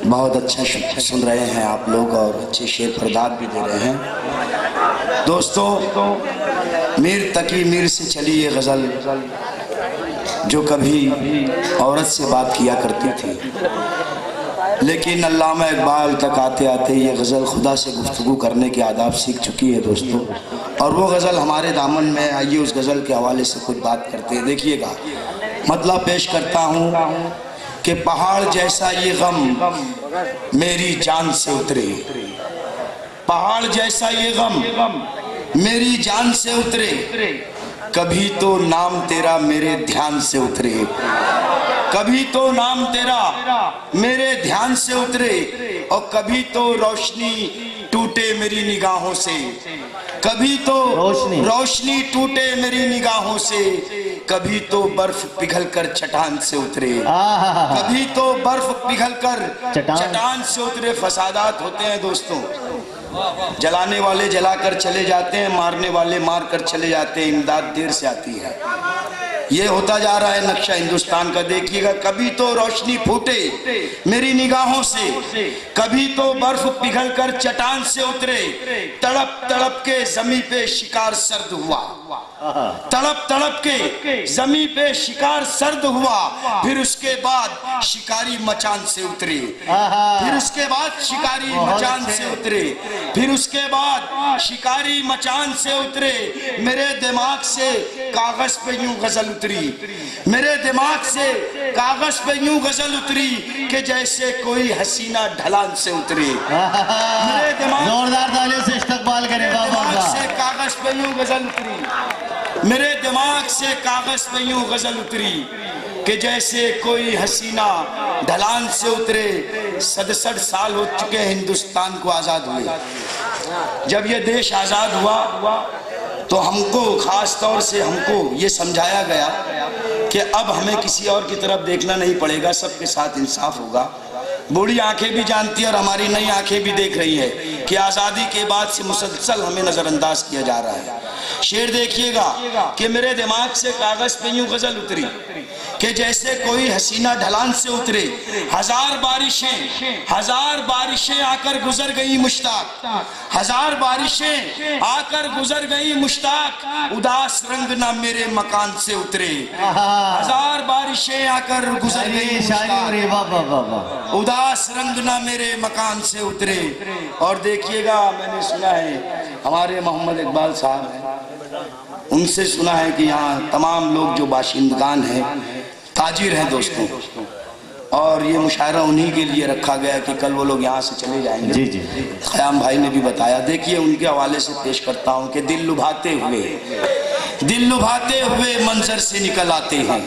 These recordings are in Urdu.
بہت اچھا سن رہے ہیں آپ لوگ اور اچھے شعر پرداد بھی دے رہے ہیں دوستو۔ میر تقی میر سے چلی یہ غزل جو کبھی عورت سے بات کیا کرتی تھی، لیکن علامہ اقبال تک آتے آتے یہ غزل خدا سے گفتگو کرنے کے آداب سیکھ چکی ہے دوستو، اور وہ غزل ہمارے دامن میں۔ آئیے اس غزل کے حوالے سے کچھ بات کرتے ہیں۔ دیکھیے گا مطلب پیش کرتا ہوں کہ پہاڑ جیسا یہ غم میری جان سے اترے، پہاڑ جیسا یہ غم میری جان سے اترے، کبھی تو نام تیرا میرے دھیان سے اترے، کبھی تو نام تیرا میرے دھیان سے اترے، اور کبھی تو روشنی ٹوٹے میری نگاہوں سے، کبھی تو روشنی ٹوٹے میری نگاہوں سے، کبھی تو برف پگھل کر چٹان سے اترے، کبھی تو برف پگھل کر چٹان سے اترے۔ فسادات ہوتے ہیں دوستوں، جلانے والے جلا کر چلے جاتے ہیں، مارنے والے مار کر چلے جاتے ہیں، امداد دیر سے آتی ہے۔ یہ ہوتا جا رہا ہے نقشہ ہندوستان کا۔ دیکھیے گا کبھی تو روشنی پھوٹے میری نگاہوں سے، کبھی تو برف پگھل کر چٹان سے اترے، تڑپ تڑپ کے زمیں پہ شکار سرد ہوا، تڑپ تڑپ کے زمیں پہ شکار سرد ہوا، پھر اس کے بعد شکاری مچان سے اترے، پھر اس کے بعد شکاری مچان سے اترے، پھر اس کے بعد شکاری مچان سے اترے۔ میرے دماغ سے کاغذ پہ یوں غزل اتری، میرے دماغ سے کاغذ پہ یوں غزل اتری کہ جیسے کوئی حسینہ ڈھلان سے اتری۔ میرے زوردار تالیوں سے استقبال کریں دماغ سے کاغذ پہ یوں غزل اتری، میرے دماغ سے کاغذ پہ یوں غزل اتری کہ جیسے کوئی حسینہ ڈھلان سے اترے۔ 67 سال ہو چکے ہندوستان کو آزاد ہوئے۔ جب یہ دیش آزاد ہوا تو ہم کو خاص طور سے ہم کو یہ سمجھایا گیا کہ اب ہمیں کسی اور کی طرف دیکھنا نہیں پڑے گا، سب کے ساتھ انصاف ہوگا۔ بوڑھی آنکھیں بھی جانتی ہیں اور ہماری نئی آنکھیں بھی دیکھ رہی ہے کہ آزادی کے بعد سے مسلسل ہمیں نظر انداز کیا جا رہا ہے۔ شعر دیکھیے گا کہ میرے دماغ سے کاغذ پہ یوں غزل اتری کہ جیسے کوئی حسینہ ڈھلان سے اترے، ہزار بارشیں آ کر گزر گئی مشتاق، ہزار بارشیں آ کر گزر گئی مشتاق، اداس رنگ نہ میرے مکان سے اترے، ہزار بارشیں آ کر گزر گئی مشتاق، اداس رنگ نہ میرے مکان سے اترے۔ اور دیکھیے گا میں نے سنا ہے ہمارے محمد اقبال صاحب ہیں، ان سے سنا ہے کہ یہاں تمام لوگ جو باشندگان ہیں تاجر ہیں دوستوں، اور یہ مشاعرہ انہی کے لیے رکھا گیا کہ کل وہ لوگ یہاں سے چلے جائیں گے۔ خیام بھائی نے بھی بتایا۔ دیکھیے ان کے حوالے سے پیش کرتا ہوں کہ دل لبھاتے ہوئے منظر سے نکل آتے ہیں،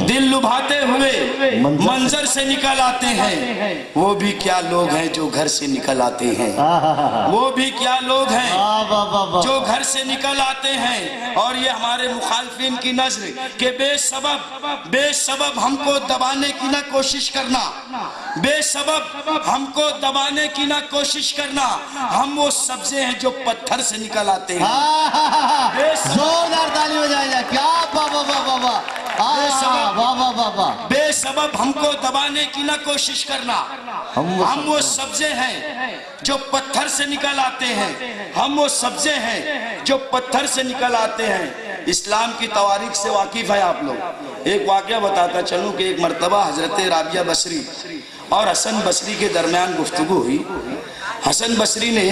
دل لبھاتے ہوئے منظر سے نکل آتے ہیں، وہ بھی کیا لوگ ہیں جو گھر سے نکل آتے ہیں، وہ بھی کیا لوگ ہیں جو گھر سے نکل آتے ہیں۔ اور یہ ہمارے مخالفین کی نظر کہ بے سبب ہم کو دبانے کی نہ کوشش کرنا، بے سبب ہم کو دبانے کی نہ کوشش کرنا، ہم وہ سبزے ہیں جو پتھر سے نکل آتے ہیں۔ زوردار تالی ہو جائے جائے، کیا بے سبب ہم کو دبانے کی نہ کوشش کرنا، ہم وہ سبزے ہیں جو پتھر سے نکل آتے ہیں، ہم وہ سبزے ہیں جو پتھر سے نکل آتے ہیں۔ اسلام کی تواریخ سے واقف ہیں آپ لوگ؟ ایک واقعہ بتاتا چلوں کہ ایک مرتبہ حضرت رابعہ بصری اور حسن بصری کے درمیان گفتگو ہوئی۔ حسن بصری نے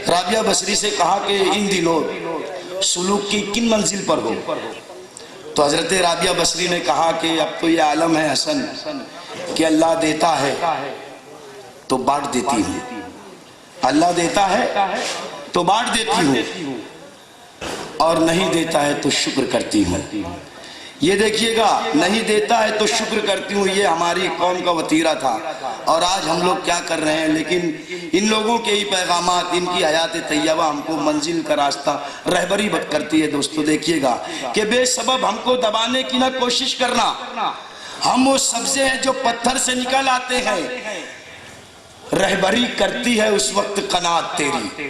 رابعہ بصری سے کہا کہ ان دنوں سلوک کی کن منزل پر ہو؟ تو حضرت رابعہ بصری نے کہا کہ اب تو یہ عالم ہے حسن کہ اللہ دیتا ہے تو بانٹ دیتی ہوں، اللہ دیتا ہے تو بانٹ دیتی ہوں، اور نہیں دیتا ہے تو شکر کرتی ہوں۔ یہ دیکھیے گا نہیں دیتا ہے تو شکر کرتی ہوں، یہ ہماری قوم کا وتیرہ تھا، اور آج ہم لوگ کیا کر رہے ہیں؟ لیکن ان لوگوں کے ہی پیغامات، ان کی حیات طیبہ ہم کو منزل کا راستہ رہبری کرتی ہے دوستو۔ دیکھیے گا کہ بے سبب ہم کو دبانے کی نہ کوشش کرنا، ہم وہ سبزے ہیں جو پتھر سے نکل آتے ہیں، رہبری کرتی ہے اس وقت قناعت تیری،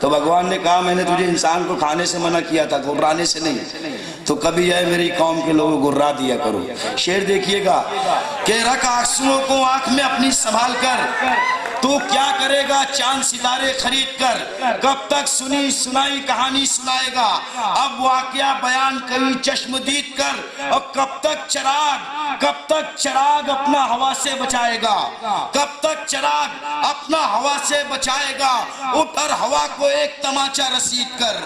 تو بھگوان نے کہا میں نے تجھے انسان کو کھانے سے منع کیا تھا، گھبرانے سے نہیں، تو کبھی اے میری قوم کے لوگوں گھبرا دیا کرو۔ شعر دیکھیے گا کہ رکھ آنسوؤں کو آنکھ میں اپنی سنبھال کر، تو کیا کرے گا چاند ستارے خرید کر، کب تک سنی سنائی کہانی سنائے گا، اب واقعہ بیان کبھی چشم دید کر، اور کب تک چراغ اپنا ہوا سے بچائے گا، کب تک چراغ اپنا ہوا سے بچائے گا، اٹھ اور ہوا کو ایک تماچا رسید کر،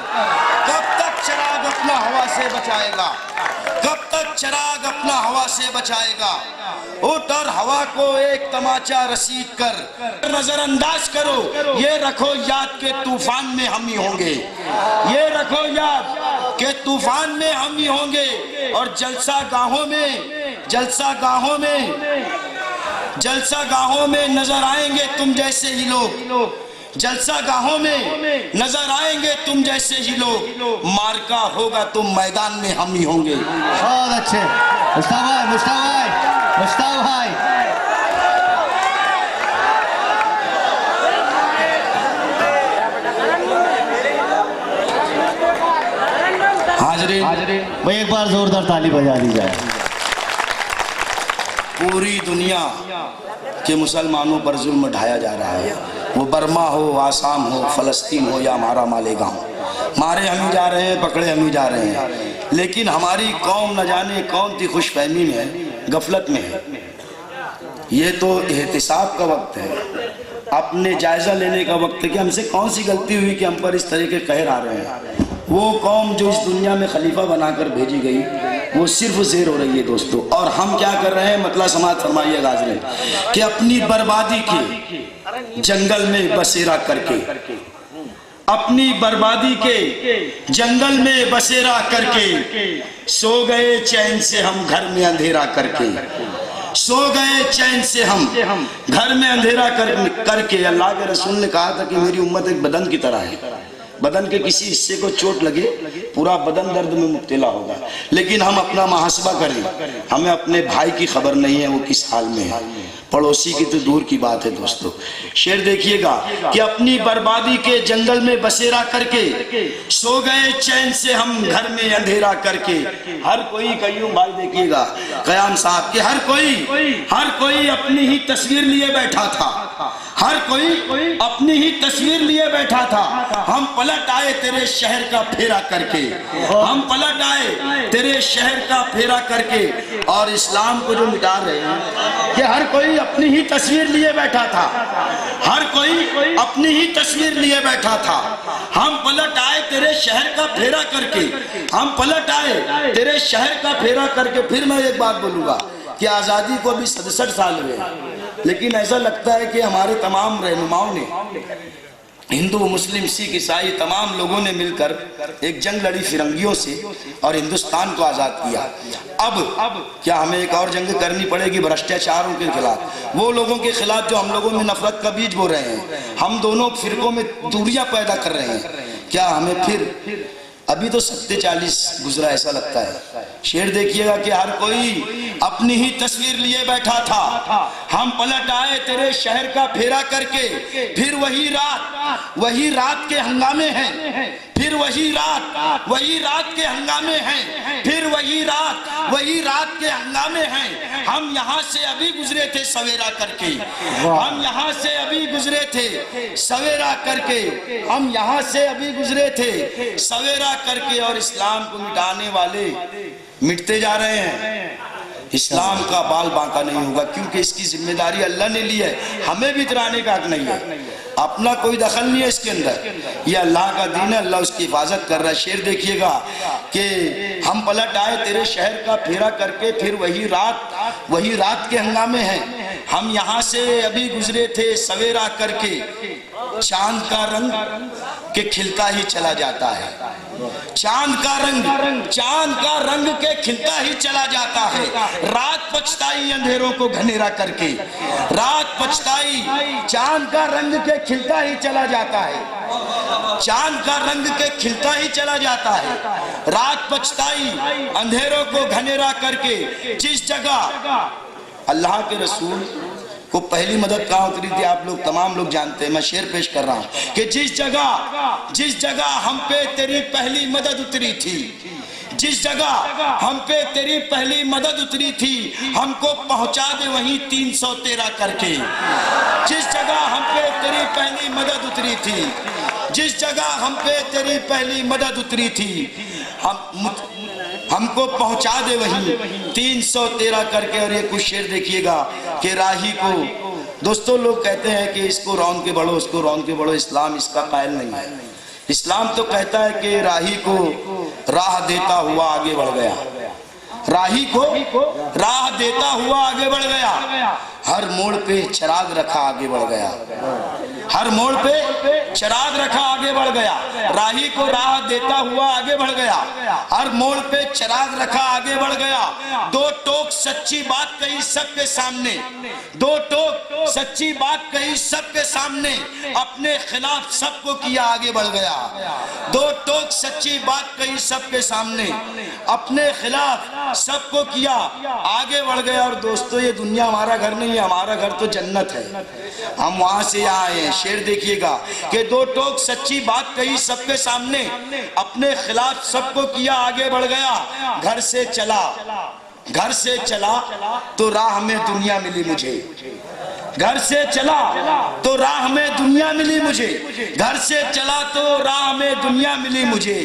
کب تک چراغ اپنا ہوا سے بچائے گا، کب تک چراغ اپنا ہوا سے بچائے گا، اٹھ اور ہوا کو ایک تماچا رسید کر، نظر انداز کرو یہ رکھو یاد کہ طوفان میں ہم ہی ہوں گے، یہ رکھو یاد کہ طوفان میں ہم ہی ہوں گے، اور جلسہ گاہوں میں نظر آئیں گے تم جیسے ہی لوگ، جلسہ گاہوں میں نظر آئیں گے تم جیسے ہی لوگ، مارکا ہوگا تم میدان میں ہم ہی ہوں گے۔ بہت اچھے مشتاق بھائی حاضرین بھائی ایک بار زوردار تالی بجا دی جائے۔ پوری دنیا کے مسلمانوں پر ظلم ڈھایا جا رہا ہے، وہ برما ہو، آسام ہو، فلسطین ہو یا ہمارا مالیگاؤں، مارے ہم ہی جا رہے ہیں، پکڑے ہم ہی جا رہے ہیں، لیکن ہماری قوم نہ جانے کون سی خوش فہمی میں ہے، غفلت میں ہے۔ یہ تو احتساب کا وقت ہے، اپنے جائزہ لینے کا وقت ہے کہ ہم سے کون سی غلطی ہوئی کہ ہم پر اس طرح کے قہر آ رہے ہیں۔ وہ قوم جو اس دنیا میں خلیفہ بنا کر بھیجی گئی وہ صرف زیر ہو رہی ہے دوستو، اور ہم کیا کر رہے ہیں؟ مطلع سماعت فرمائیے حاضرین کہ اپنی بربادی کے جنگل میں بسیرا کر کے، اپنی بربادی کے جنگل میں بسیرا کر کے، سو گئے چین سے ہم گھر میں اندھیرا کر کے، سو گئے چین سے ہم گھر میں اندھیرا کر کے۔ اللہ کے رسول نے کہا تھا کہ میری امت ایک بدن کی طرح ہے، بدن کے کسی حصے کو چوٹ لگے پورا بدن درد میں مبتلا ہوگا، لیکن ہم اپنا محاسبہ کریں، ہمیں اپنے بھائی کی خبر نہیں ہے وہ کس حال میں ہے، پڑوسی کی تو دور کی بات ہے دوستو۔ شعر دیکھیے گا کہ اپنی بربادی کے جنگل میں بسیرا کر کے، سو گئے چین سے ہم گھر میں اندھیرا کر کے۔ ہر کوئی قیوم بھائی دیکھیے گا قیام صاحب کہ ہر کوئی اپنی ہی تصویر لیے بیٹھا تھا، ہر کوئی اپنی ہی تصویر لیے بیٹھا تھا، ہم پلٹ آئے تیرے شہر کا پھیرا کر کے، ہم پلٹ آئے تیرے شہر کا پھیرا کر کے، اور اسلام کو جو مٹا رہے ہیں کہ ہر کوئی اپنی ہی تصویر لیے بیٹھا تھا، ہر کوئی اپنی ہی تصویر لیے بیٹھا تھا، ہم پلٹ آئے تیرے شہر کا پھیرا کر کے، ہم پلٹ آئے تیرے شہر کا پھیرا کر کے۔ پھر میں ایک بات بولوں گا کہ آزادی کو ابھی 67 سال ہوئے، لیکن ایسا لگتا ہے کہ ہمارے تمام رہنماؤں نے، ہندو مسلم سکھ عیسائی تمام لوگوں نے مل کر ایک جنگ لڑی فرنگیوں سے اور ہندوستان کو آزاد کیا۔ اب کیا ہمیں ایک اور جنگ کرنی پڑے گی بھرشٹاچاروں کے خلاف، وہ لوگوں کے خلاف جو ہم لوگوں میں نفرت کا بیج بو رہے ہیں، ہم دونوں فرقوں میں دوریاں پیدا کر رہے ہیں؟ کیا ہمیں پھر ابھی تو 47 گزرا ایسا لگتا ہے۔ شعر دیکھیے گا کہ ہر کوئی اپنی ہی تصویر لیے بیٹھا تھا، ہم پلٹ آئے تیرے شہر کا پھیرا کر کے، پھر وہی رات کے ہنگامے ہیں، پھر وہی رات کے ہنگامے ہیں، پھر وہی رات کے ہنگامے ہیں۔ ہم یہاں سے ابھی گزرے تھے سویرا کر کے، ہم یہاں سے ابھی گزرے تھے سویرا کر کے، ہم یہاں سے ابھی گزرے تھے سویرا کر کے، اور اسلام کو مٹانے والے مٹتے جا رہے ہیں۔ اسلام کا بال باقا نہیں ہوگا، کیونکہ اس کی ذمہ داری اللہ نے لی ہے، ہمیں بھی اترانے کا حق نہیں ہے، اپنا کوئی دخل نہیں ہے اس کے اندر، یہ اللہ کا دین ہے، اللہ اس کی حفاظت کر رہا ہے۔ شعر دیکھیے گا کہ ہم پلٹ آئے تیرے شہر کا پھیرا کر کے، پھر وہی رات کے ہنگامے ہیں، ہم یہاں سے ابھی گزرے تھے سویرا کر کے، چاند کا رنگ کہ کھلتا ہی چلا جاتا ہے، چاند کا رنگ کے کھلتا ہی چلا جاتا ہے، رات پچھتائی اندھیروں کو گھنیرا کر کے، رات پچھتائی چاند کا رنگ کے کھلتا ہی چلا جاتا ہے، چاند کا رنگ کے کھلتا ہی چلا جاتا ہے، رات پچھتائی اندھیروں کو گھنیرا کر کے۔ جس جگہ اللہ کے رسول کو پہلی مدد کہاں اتری تھی آپ لوگ تمام لوگ جانتے ہیں. میں شعر پیش کر رہا ہوں کہ جس جگہ ہم پہ تیری پہلی مدد اتری تھی، جس جگہ ہم پہ تیری پہلی مدد اتری تھی، ہم کو پہنچا دے وہیں 313 کر کے. جس جگہ ہم پہ تیری پہلی مدد اتری تھی، جس جگہ ہم پہ تیری پہلی مدد اتری تھی، ہم کو پہنچا دے وہیں 313 کر کے. اور یہ کچھ شعر دیکھیے گا کہ راہی کو، دوستوں لوگ کہتے ہیں کہ اس کو رون کے بڑھو، اس کو رون کے بڑھو. اسلام اس کا قائل نہیں ہے. اسلام تو کہتا ہے کہ راہی کو راہ دیتا ہوا آگے بڑھ گیا، راہی کو راہ دیتا ہوا آگے بڑھ گیا، ہر موڑ پہ چراغ رکھا آگے بڑھ گیا، ہر موڑ پہ چراغ رکھا آگے بڑھ گیا. راہی کو راہ دیتا ہوا آگے بڑھ گیا، ہر موڑ پہ چراغ رکھا آگے بڑھ گیا. دو ٹوک سچی بات کہی سب کے سامنے، دو ٹوک سچی بات کہی سب کے سامنے، اپنے خلاف سب کو کیا آگے بڑھ گیا. دو ٹوک سچی بات کہی سب کے سامنے، اپنے خلاف سب کو کیا آگے بڑھ گیا. اور دوستو یہ دنیا ہمارا گھر نہیں ہے، ہمارا گھر تو جنت ہے. ہم وہاں سے یہاں آئے ہیں. شعر دیکھیے گا کہ دو ٹوک سچی بات کہی سب کے سامنے، اپنے خلاف سب کو کیا آگے بڑھ گیا. گھر سے چلا، گھر سے چلا تو راہ میں دنیا ملی مجھے، گھر سے چلا تو راہ میں دنیا ملی مجھے، گھر سے چلا تو راہ میں دنیا ملی مجھے.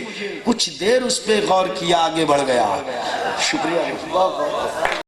کچھ دیر اس پہ غور کیا آگے بڑھ گیا. شکریہ.